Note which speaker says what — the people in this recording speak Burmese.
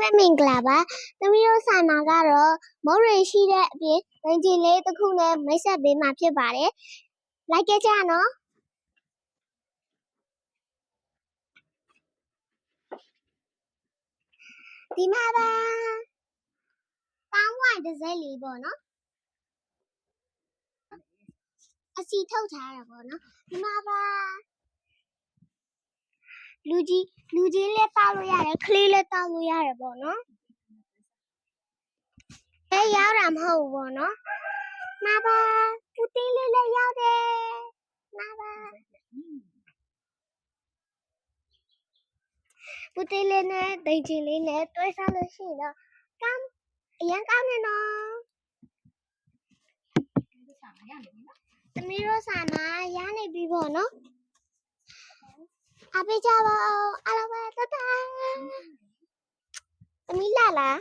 Speaker 1: ပဲမင်္ဂလာပါသမီးတို့ဆန္ဒကတော့မုတ်ရီရှိတဲ့အပြင်ငင်ဂျင်လေးတစ်ခုနဲ့မိတ်ဆက်ပေးမှာဖြစ်ပါတယ်လိုက်ကြကြနော်ဒီမှာပါပေါင်းဝိုင်တစ်စက်လေးပေါ့နော်အစီထုတ်ထားတာပေါ့နော်ဒီမှာပါလူကြီးလည်းတောက်လို့ရတယ်ခလေးလည်းတောက်လို့ရတယ်ပေါ့နော်ရောက်တာမဟုတ်ဘူးပေါ့နော်မှာပါပူတင်းလေးလည်းရောက်တယ်မှာပါပူတင်းလေးနဲ့ဒိန်ချင်လေးနဲ့တွဲစားလို့ရှိရင်တော့ကောင်းအရင်ကောင်းနေနော်သမီးတို့ဆာမရနေပြီပေါ့နော်အပေးကြပါဦးအားလုံးပဲတတသမီးလာလား